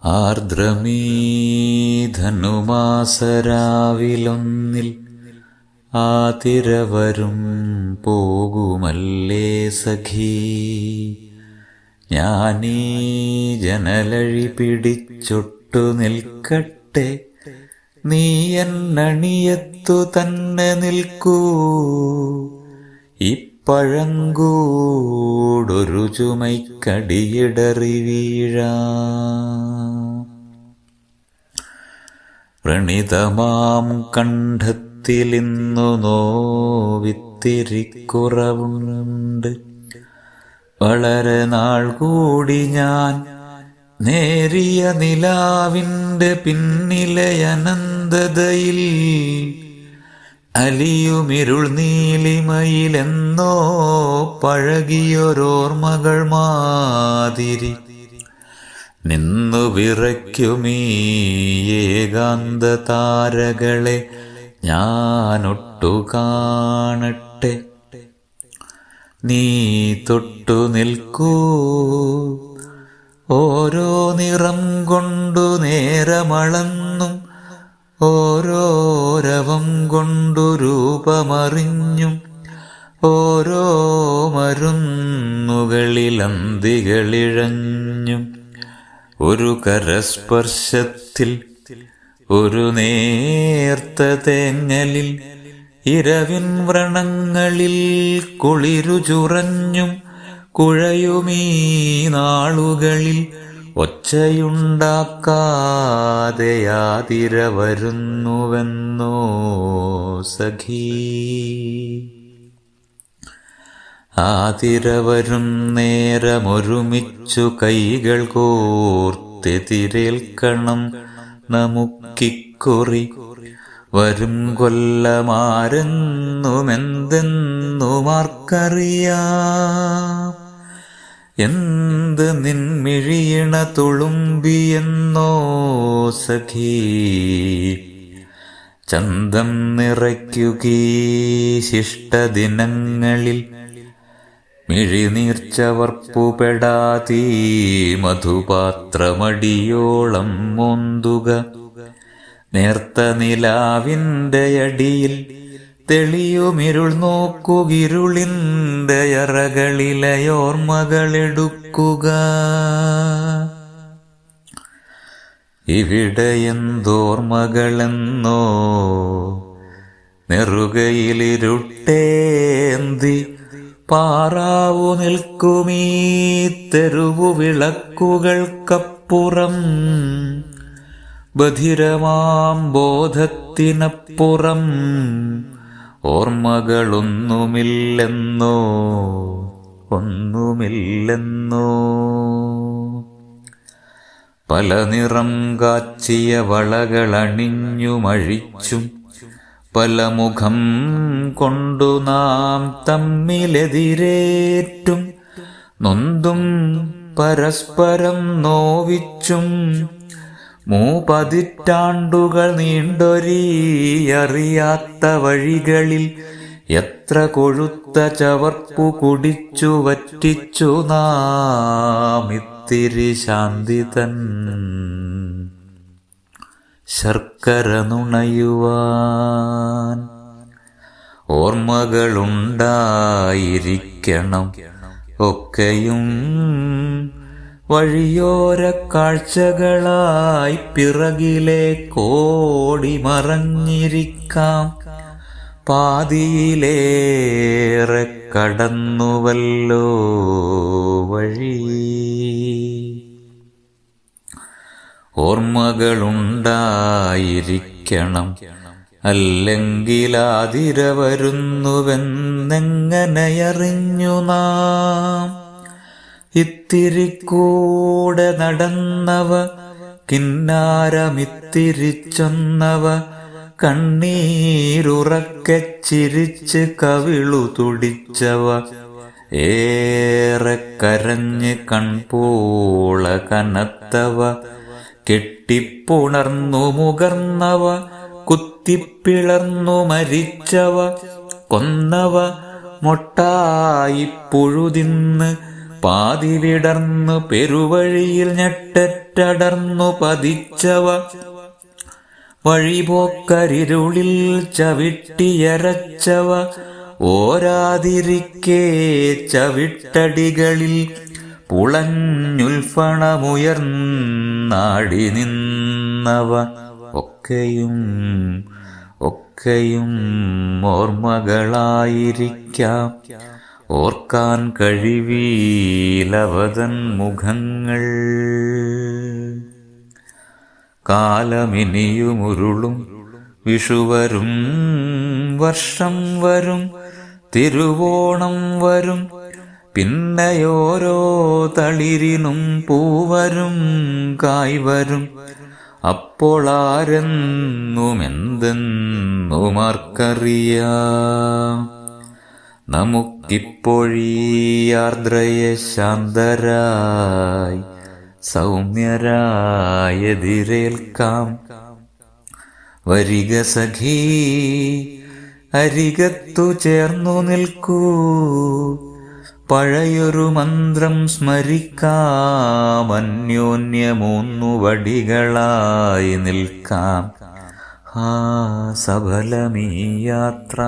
ആർദ്രമീ ധനുമാസരാവിലൊന്നിൽ ആതിരവരും പോകുമല്ലേ സഖീ. ഞാനീ ജനലഴി പിടിച്ചൊട്ടു നിൽക്കട്ടെ, നീ എന്നണിയത്തു തന്നെ നിൽക്കൂ. ഇപ്പഴങ്കൂടൊരു ചുമയ്ക്കടിയിടറി വീഴാം. വ്രണിതമാം കണ്ഠത്തിലിന്നു നോവിത്തിരിക്കുറവുണ്ട്. വളരെ നാൾ കൂടി ഞാൻ നേരിയ നിലാവിൻ്റെ പിന്നിലെ അനന്തതയിൽ അലിയുമിരുൾ നീലിമയിലെന്നോ പഴകിയൊരോർമ്മകൾ മാതിരി നിന്നു വിറയ്ക്കുമീ ഏകാന്ത താരകളെ ഞാനൊട്ടു കാണട്ടെ. നീ തൊട്ടു നിൽക്കൂ, ഓരോ നിറം കൊണ്ടു നേരമളന്നും ഓരോ രവം കൊണ്ടു രൂപമറിഞ്ഞും ഓരോ മരുന്നുകളിലന്തികളിഴഞ്ഞും ഒരു കരസ്പർശത്തിൽ ഒരു നേർത്ത തേങ്ങലിൽ ഇരവിൻ വ്രണങ്ങളിൽ കുളിരു ചുറഞ്ഞും കുഴയുമീ നാളുകളിൽ ഒച്ചയുണ്ടാക്കാതെ ആതിര വരുന്നുവെന്നോ സഖീ. ആതിര വരും നേരമൊരുമിച്ചു കൈകൾ കോർത്തെതിരേൽക്കണം നമുക്കിക്കുറി. വരും കൊല്ലമാരെന്നുമെന്തെന്നുമാർക്കറിയാം. എന്ത് നിൻമിഴിയിണ തുളുമ്പിയെന്നോ സഖീ. ചന്തം നിറയ്ക്കുകീ ശിഷ്ടദിനങ്ങളിൽ മിഴിനീർച്ചവർപ്പുപെടാതീ മധുപാത്രമടിയോളം മോന്തുക. നേർത്ത നിലാവിൻ്റെ അടിയിൽ തെളിയുമിരുൾ നോക്കുകിരുളിൻ്റെ അറകളിലയോർമ്മകളെടുക്കുക. ഇവിടെ എന്തോർമ്മകളെന്നോ നെറുകയിലിരുട്ടേന്തി പാറാവു നിൽക്കുമീ തെരുവു വിളക്കുകൾക്കപ്പുറം. ബധിരമാം ബോധത്തിനപ്പുറം ഓർമ്മകളൊന്നുമില്ലെന്നോ ഒന്നുമില്ലെന്നോ. പല നിറം കാച്ചിയ വളകളണിഞ്ഞുമഴിച്ചും പല മുഖം കൊണ്ടു നാം തമ്മിലെതിരേറ്റും നൊന്തും പരസ്പരം നോവിച്ചും മൂപതിറ്റാണ്ടുകൾ നീണ്ടൊരീ അറിയാത്ത വഴികളിൽ എത്ര കൊഴുത്ത ചവർപ്പു കുടിച്ചു വറ്റിച്ചു നാം ഇത്തിരി ശാന്തി തൻ ശർക്കര നുണയുവാൻ. ഓർമ്മകളുണ്ടായിരിക്കണം ഒക്കെയും വഴിയോര കാഴ്ചകളായി പിറകിലെ കോടി മറഞ്ഞിരിക്കാം. പാതിയിലേറെ കടന്നുവല്ലോ വഴി. ഓർമ്മകളുണ്ടായിരിക്കണം, അല്ലെങ്കിൽ ആതിര വരുന്നുവെന്നെങ്ങനെയറിഞ്ഞു നാം. ഇത്തിരി കൂടെ നടന്നവ കിന്നാരമിത്തിരിച്ചൊന്നവ കണ്ണീരുറക്കെ ചിരിച്ച് കവിളു തുടിച്ചവ ഏറെ കരഞ്ഞ് കൺപോള കനത്തവ കെട്ടിപ്പുണർന്നു മുകർന്നവ കുത്തിപ്പിളർന്നു മരിച്ചവ കൊന്നവ മൊട്ടായി പുഴുതിന്ന് പാതി വിടർന്നു പെരുവഴിയിൽ ഞെട്ടറ്റ ചവിട്ടടർന്നു പതിച്ചവ വഴിപോക്കരിരുളിൽ ചവിട്ടിയരച്ചവ ഓരാതിരിക്കേ ചവിട്ടടികളിൽ പുളഞ്ഞുൽഫണമുയർന്നാടി നിന്നവ ഒക്കെയും ഓർമ്മകളായിരിക്കാം. ഓർക്കാൻ കഴിവീലവതൻ മുഖങ്ങൾ. കാലമിനിയുമുരുളും വിഷുവരും വർഷം വരും തിരുവോണം വരും പിന്നെയോരോ തളിരിനും പൂവരും കായ്വരും. അപ്പോൾ ആരെന്നുമെന്തെന്നുമാർക്കറിയാം. നമുക്കിപ്പോഴീ ആർദ്രയെ ശാന്തരായി സൗമ്യരായെതിരേൽക്കാം. വരിക സഖീ അരികത്തു ചേർന്നു നിൽക്കൂ, പഴയൊരു മന്ത്രം സ്മരിക്കാം, അന്യോന്യമൂന്നു വടികളായി നിൽക്കാം. സഫലമീ യാത്ര.